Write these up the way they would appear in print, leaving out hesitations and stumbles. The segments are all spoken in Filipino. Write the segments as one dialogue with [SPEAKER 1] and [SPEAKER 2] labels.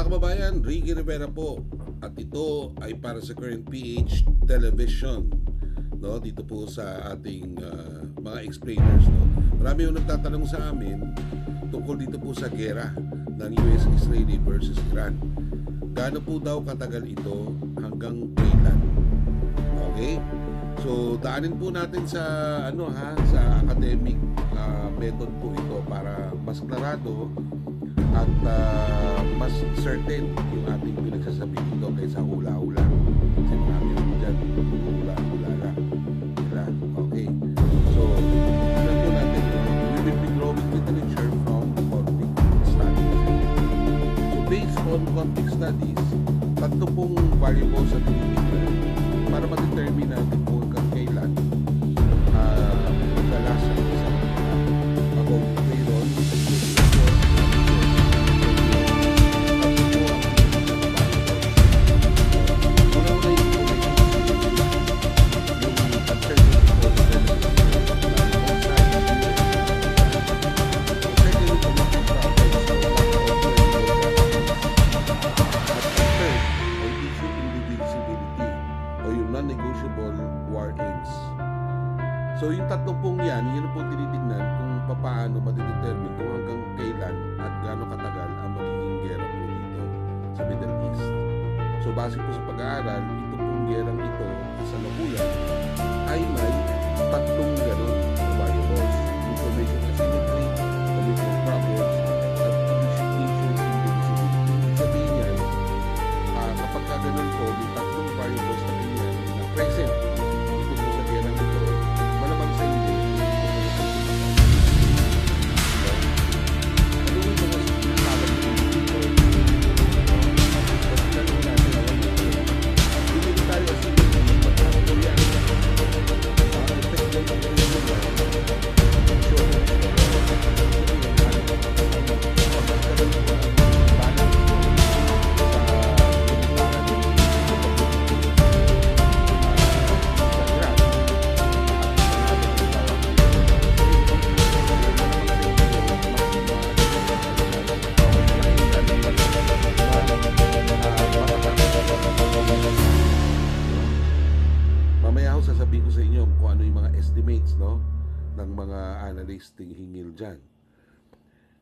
[SPEAKER 1] Mga kababayan, Ricky Rivera po at ito ay para sa Current PH Television, no? Dito po sa ating mga explainers, no? Marami yung nagtatanong sa amin tungkol dito po sa gera ng US-Israeli versus Iran. Gaano po daw katagal ito, hanggang kailan? Okay? So, daanin po natin sa sa academic method po ito para mas klarado at mas certain yung ating pinagsasabi dito kaysa hula-hula. Kasi marami rin dyan, hula-hula lang. Diba? Okay. So, alam po natin, we will be drawing literature from conflict studies. So, based on conflict studies, tatlo pong variables at tinitignan para ma-determine natin kung hanggang kailan maglalasa ng isang about payroll, non-negotiable war aims. So yung tatlong pong yan po tinitignan kung paano ma-determine kung hanggang kailan at gaano katagal ang magiging gera po dito sa Middle East. So base po sa pag-aaral, ito pong gerang ito sa labulan ay may tatlong ganon na variables: information asymmetry, commitment problems, at initiation indivisibility. Sabihin niyan, kapag kaganon po, may tatlong variables na ganyan na present dito po sa gerang ito, malamang sa hindi ano yung mga sinasabi dito? Kasi tanong natin alam mo ito, hindi tayo asymmetry, pagkakapol yan, effect ng mamaya ako sasabihin ko sa inyo kung ano yung mga estimates, no, ng mga analyst hingil dyan.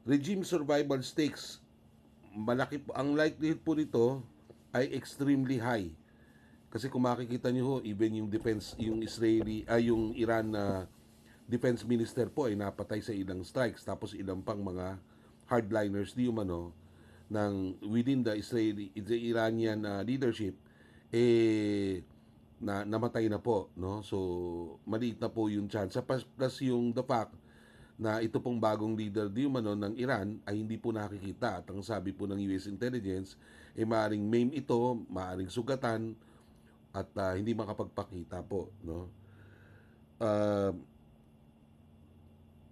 [SPEAKER 1] Regime survival stakes, malaki po ang likelihood po nito ay extremely high. Kasi kung makikita nyo ho, even yung defense, yung Israeli, yung Iran na defense minister po ay napatay sa ilang strikes, tapos ilang pang mga hardliners di umano ng within the Iranian leadership na namatay na po, no? So maliit na po yung chance. Plus yung the fact na ito pong bagong leader di umano ng Iran ay hindi po nakikita, at ang sabi po ng US intelligence maaring maim ito, maaring sugatan, at hindi makapagpakita po, no?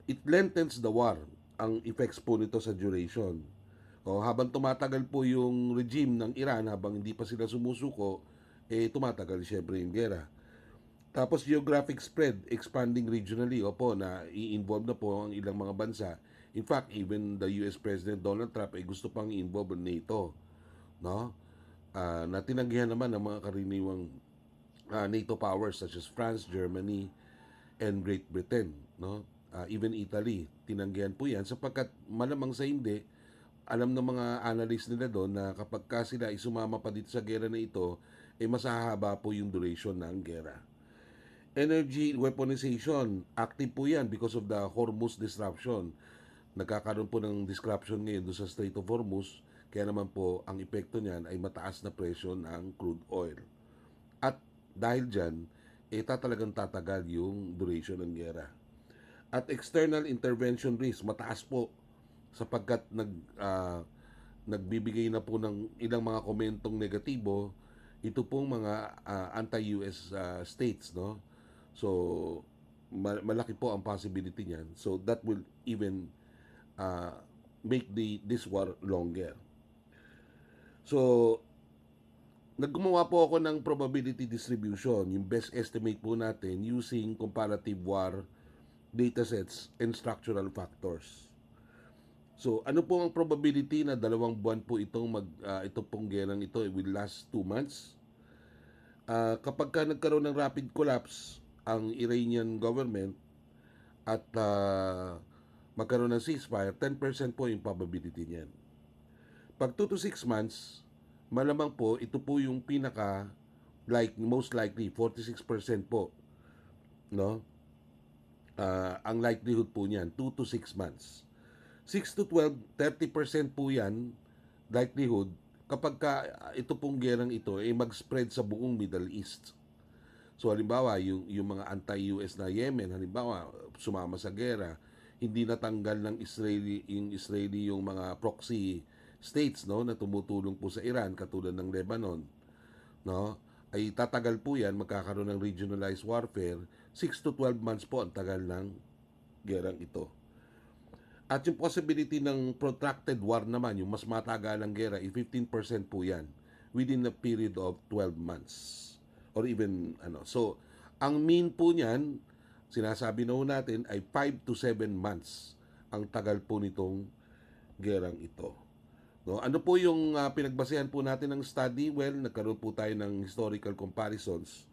[SPEAKER 1] It lengthens the war, ang effects po nito sa duration. Habang tumatagal po yung regime ng Iran, habang hindi pa sila sumusuko, tumatagal syempre yung gera. Tapos geographic spread, expanding regionally, na i-involve na po ang ilang mga bansa. In fact, even the US President Donald Trump ay gusto pang i-involve ang NATO, no? Na tinanggihan naman ng mga karaniwang NATO powers such as France, Germany, and Great Britain, no? Even Italy, tinanggihan po yan sapagkat malamang sa hindi, alam ng mga analyst nila doon na kapag sila isumama pa dito sa gera na ito, mas hahaba po yung duration ng gera. Energy weaponization, active po yan because of the Hormuz disruption. Nagkakaroon po ng disruption ngayon doon sa Strait of Hormuz, kaya naman po ang epekto niyan ay mataas na presyo ng crude oil. At dahil dyan, talagang tatagal yung duration ng gera. At external intervention risk, mataas po sapagkat nagbibigay na po ng ilang mga komentong negatibo ito pong mga anti-US states, no? So malaki po ang possibility niyan. So that will even make this war longer. So naggumawa po ako ng probability distribution, yung best estimate po natin using comparative war datasets and structural factors. So, ano po ang probability na 2 buwan po ito pong gerang ito will last 2 months? Kapag ka nagkaroon ng rapid collapse ang Iranian government at magkaroon ng ceasefire, 10% po yung probability niyan. Pag 2 to 6 months, malamang po ito po yung most likely 46% po, no? Ang likelihood po niyan 2 to 6 months. 6 to 12, 30% po yan likelihood kapag ito pong gerang ito ay mag-spread sa buong Middle East. So halimbawa, yung mga anti-US na Yemen, halimbawa, sumama sa gera, hindi natanggal ng Israeli yung mga proxy states, no, na tumutulong po sa Iran katulad ng Lebanon, no, ay tatagal po yan, magkakaroon ng regionalized warfare. 6 to 12 months po ang tagal ng gerang ito. At yung possibility ng protracted war naman, yung mas matagalang gera, 15% po yan within a period of 12 months. Or even, ano. So, ang mean po niyan, sinasabi na ho natin, ay 5 to 7 months ang tagal po nitong gerang ito. No? Ano po yung pinagbasehan po natin ng study? Well, nagkaroon po tayo ng historical comparisons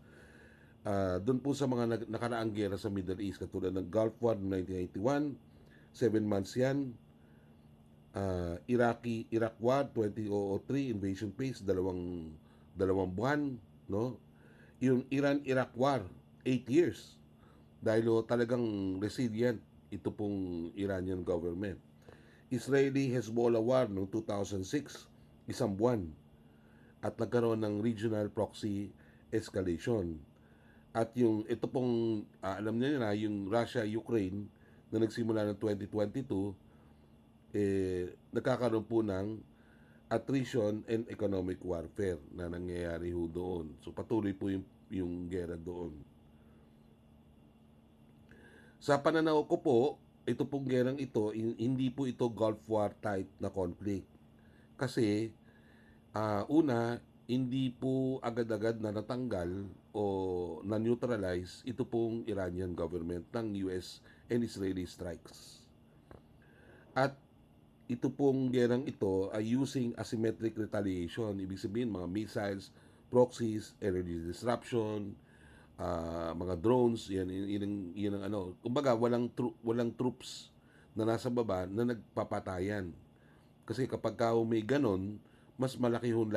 [SPEAKER 1] doon po sa mga nakaraang gera sa Middle East, katulad ng Gulf War noong 1991, 7 months yan. Iraq War 2003, invasion phase, dalawang buwan, no? Yung Iran-Iraq War, 8 years. Dahil talagang resilient ito pong Iranian government. Israeli-Hezbollah War noong 2006, 1 buwan. At nagkaroon ng regional proxy escalation. At ito pong, alam niyo na, yung Russia-Ukraine na nagsimula ng 2022, nagkakaroon po ng attrition and economic warfare na nangyayari ho doon. So patuloy po yung gera doon. Sa pananaw ko po, ito pong gerang ito, hindi po ito Gulf War type na conflict. Kasi, una, hindi po agad-agad na natanggal o na-neutralize ito pong Iranian government ng US and Israeli strikes. At ito pong gerang ito ay using asymmetric retaliation. Ibig sabihin, mga missiles, proxies, energy disruption, mga drones, yan ang ano. Kumbaga, walang troops na nasa baba na nagpapatayan. Kasi kapag may ganon, mas malaki yung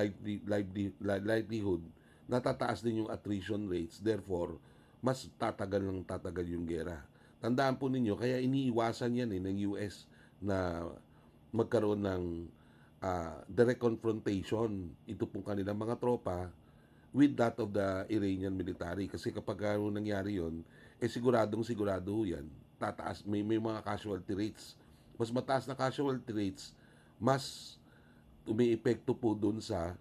[SPEAKER 1] likelihood na tataas din yung attrition rates. Therefore, mas tatagal yung gera. Tandaan po ninyo, kaya iniiwasan yan ng US na magkaroon ng direct confrontation ito pong kanilang mga tropa with that of the Iranian military. Kasi kapag nangyari yon, sigurado yan, tataas, may mga casualty rates. Mas mataas na casualty rates, mas umiepekto po dun sa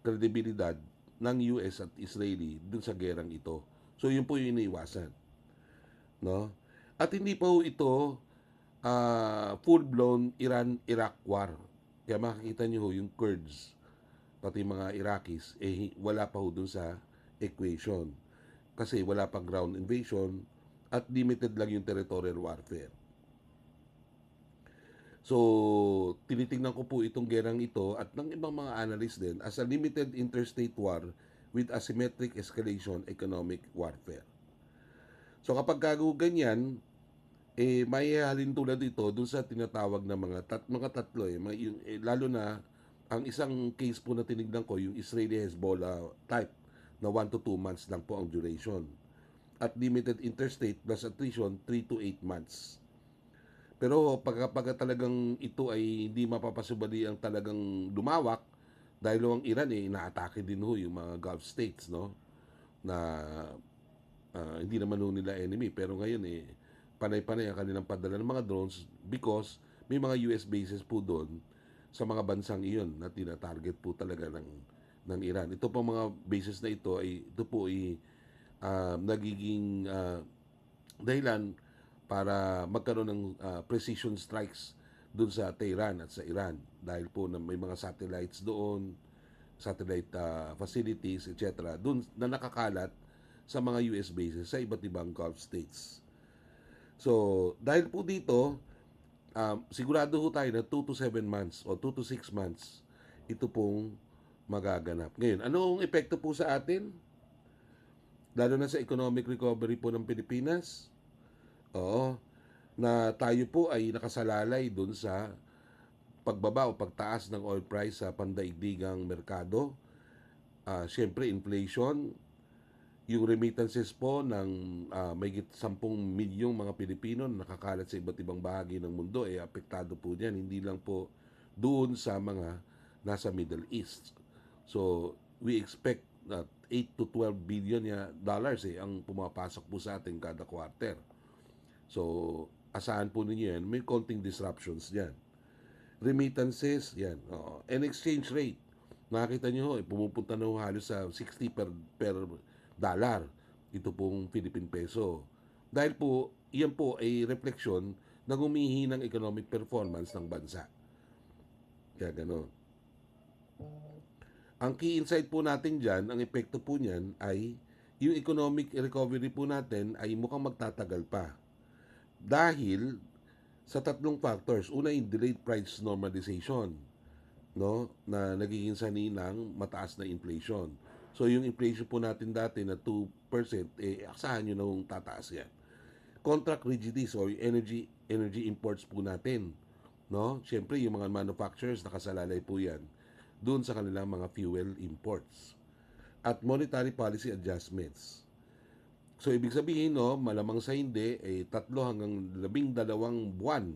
[SPEAKER 1] kredibilidad ng US at Israeli dun sa gerang ito. So yun po yung iniiwasan. No? At hindi pa ho ito full-blown Iran-Iraq war. Kaya makikita nyo ho yung Kurds, pati mga Iraqis, wala pa ho dun sa equation. Kasi wala pang ground invasion at limited lang yung territorial warfare. So, tinitingnan ko po itong gerang ito at ng ibang mga analyst din as a limited interstate war with asymmetric escalation economic warfare. So, kapag ganyan, may halin tulad ito dun sa tinatawag na mga tatlo lalo na ang isang case po na tinignan ko, yung Israeli-Hezbollah type na 1 to 2 months lang po ang duration. At limited interstate plus attrition 3 to 8 months. Pero pagka talagang ito ay hindi mapapasubali ang talagang lumawak, dahil ang Iran inaatake din ho yung mga Gulf states, no? Na hindi naman ho nila enemy, pero ngayon panay-panay ang kanilang padala ng mga drones because may mga US bases po doon sa mga bansang iyon na tina-target po talaga ng Iran. Ito po mga bases na ito po ay nagiging dahilan para magkaroon ng precision strikes doon sa Tehran at sa Iran dahil po may mga satellites doon, satellite facilities, etc. doon na nakakalat sa mga US bases sa iba't ibang Gulf states. So, dahil po dito, sigurado ho tayo na 2 to 7 months o 2 to 6 months ito pong magaganap. Ngayon, anong epekto po sa atin? Lalo na sa economic recovery po ng Pilipinas? Oo, na tayo po ay nakasalalay dun sa pagbaba o pagtaas ng oil price sa pandaigdigang merkado. Siyempre, inflation, yung remittances po ng may 10 milyong mga Pilipino na nakakalat sa iba't ibang bahagi ng mundo, apektado po niyan. Hindi lang po doon sa mga nasa Middle East. So, we expect that 8 to 12 billion dollars ang pumapasok po sa atin kada quarter. So, asahan po ninyo yan, may konting disruptions yan. Remittances, yan. And exchange rate. Nakita nyo, pumupunta na halos sa 60 per dollar. Ito pong Philippine peso. Dahil po, yan po ay refleksyon ng humihinang economic performance ng bansa. Kaya gano'n. Ang key insight po natin dyan, ang epekto po niyan ay yung economic recovery po natin ay mukhang magtatagal pa. Dahil sa tatlong factors. Una, yung delayed price normalization, no, na nagiging sanhi ng mataas na inflation. So yung inflation po natin dati na 2%, asahan nyo nung tataas yan. Contract rigidities or energy imports po natin, no? Siyempre yung mga manufacturers nakasalalay po yan doon sa kanilang mga fuel imports. At monetary policy adjustments. So, ibig sabihin, no, malamang sa hindi, 3 hanggang 12 buwan.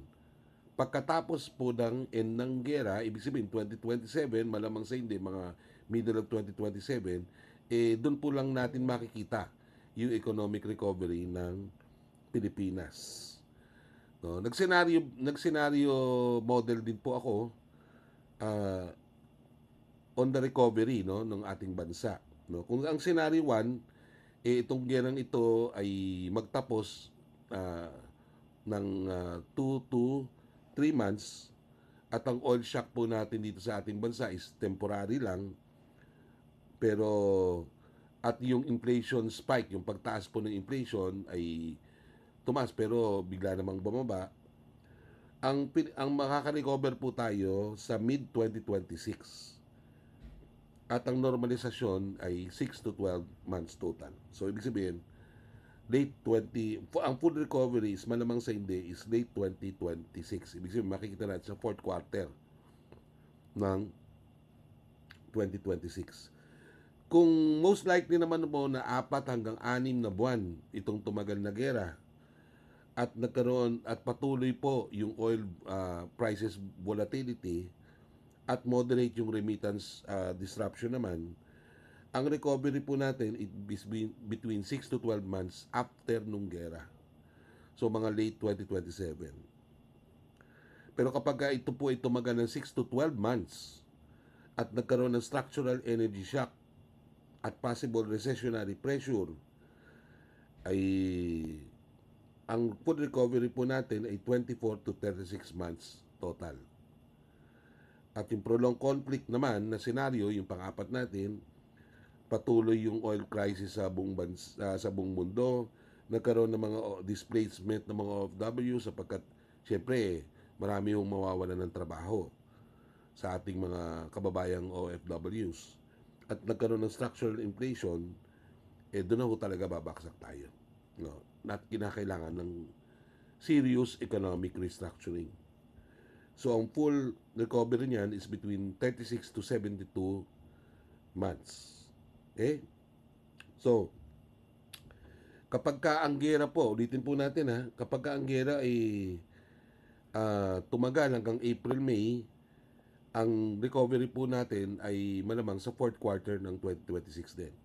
[SPEAKER 1] Pagkatapos po ng end ng gera, ibig sabihin, 2027, malamang sa hindi, mga middle of 2027, doon po lang natin makikita yung economic recovery ng Pilipinas. No, nagsenaryo model din po ako uh, on the recovery, no, ng ating bansa. No, kung ang scenario 1, itong gerang ito ay magtapos ng 2 to 3 months at ang oil shock po natin dito sa ating bansa is temporary lang, pero at yung inflation spike, yung pagtaas po ng inflation ay tumaas pero bigla namang bumaba. Ang makaka-recover po tayo sa mid 2026. At ang normalisasyon ay 6 to 12 months total. So, ibig sabihin, ang full recovery is malamang sa hindi is late 2026. Ibig sabihin, makikita natin sa fourth quarter ng 2026. Kung most likely naman po na 4 hanggang 6 na buwan itong tumagal na gera at nagkaroon at patuloy po yung oil prices volatility, at moderate yung remittance disruption naman, ang recovery po natin is between 6 to 12 months after nung gera. So, mga late 2027. Pero kapag ito po ay tumagal ng 6 to 12 months at nagkaroon ng structural energy shock at possible recessionary pressure, ay ang full recovery po natin ay 24 to 36 months total. At yung prolonged conflict naman na senaryo, yung pang-apat natin, patuloy yung oil crisis sa buong mundo, nagkaroon ng mga displacement ng mga OFW sapagkat syempre marami yung mawawalan ng trabaho sa ating mga kababayang OFWs. At nagkaroon ng structural inflation, doon na ho talaga babaksak tayo. No? At kinakailangan ng serious economic restructuring. So, ang full recovery niyan is between 36 to 72 months. Okay? So, kapag ka ang gera po, ulitin po natin ha, kapag ka ang gera ay tumagal hanggang April, May, ang recovery po natin ay malamang sa fourth quarter ng 2026 din.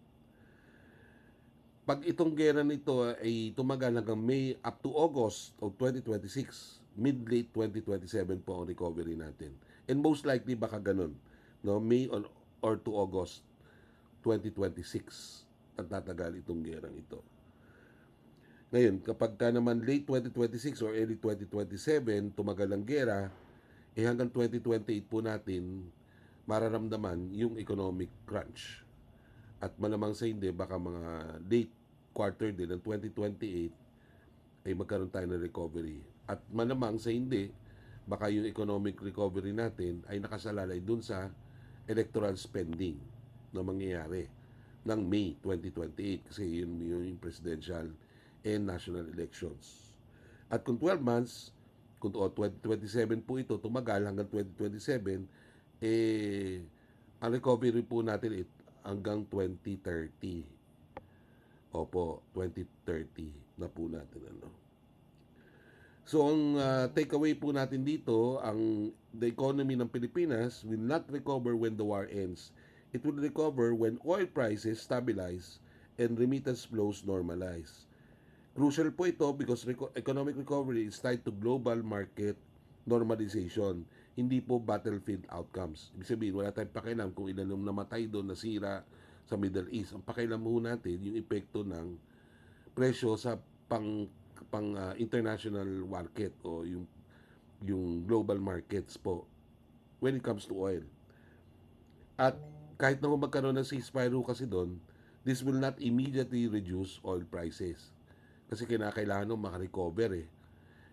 [SPEAKER 1] Pag itong gera nito ay tumagal hanggang May up to August of 2026, mid-late 2027 po ang recovery natin. And most likely baka ganun, no? May or to August 2026 ang tatagal itong gerang ito. Ngayon, kapag ka naman late 2026 or early 2027 tumagal ang gera, hanggang 2028 po natin mararamdaman yung economic crunch. At malamang sa hindi, baka mga late quarter din ng 2028 ay magkaroon tayo ng recovery. At malamang sa hindi, baka yung economic recovery natin ay nakasalalay dun sa electoral spending na mangyayari ng May 2028 kasi yun yung presidential and national elections. At kung 12 months, kung 2027 po ito, tumagal hanggang 2027, ang recovery po natin hanggang 2030. Opo, 2030 na po natin So ang takeaway po natin dito, the economy ng Pilipinas will not recover when the war ends. It will recover when oil prices stabilize and remittance flows normalize. Crucial po ito because economic recovery is tied to global market normalization, hindi po battlefield outcomes. Ibig sabihin, wala tayong pakialam kung ilan yung namatay doon, nasira sa Middle East. Ang pakialam mo natin yung epekto ng presyo sa international market o yung global markets po when it comes to oil. At kahit na magkaroon ng ceasefire kasi doon, this will not immediately reduce oil prices. Kasi kinakailangan nung makarecover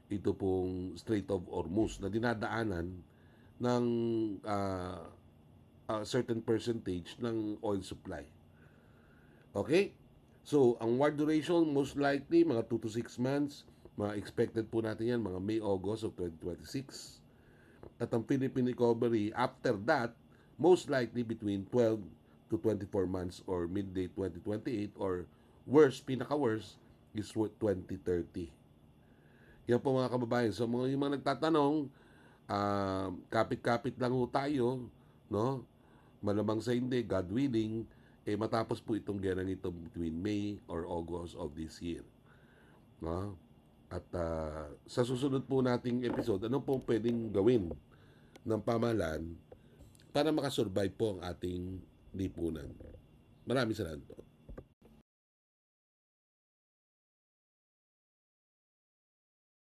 [SPEAKER 1] ito pong Strait of Hormuz na dinadaanan ng a certain percentage ng oil supply. Okay? So, ang war duration most likely mga 2 to 6 months. Mga expected po natin yan mga May, August of 2026. At ang Philippine recovery after that most likely between 12 to 24 months or mid-day 2028 or worst, pinaka-worst is 2030. Yan po mga kababayan. So yung mga nagtatanong, kapit-kapit lang ho tayo, no? Malamang sa hindi, God willing, matapos po itong gerang ito between May or August of this year. No? At sa susunod po nating episode, ano po pwedeng gawin ng pamahalaan para makasurvive po ang ating lipunan. Maraming salamat po.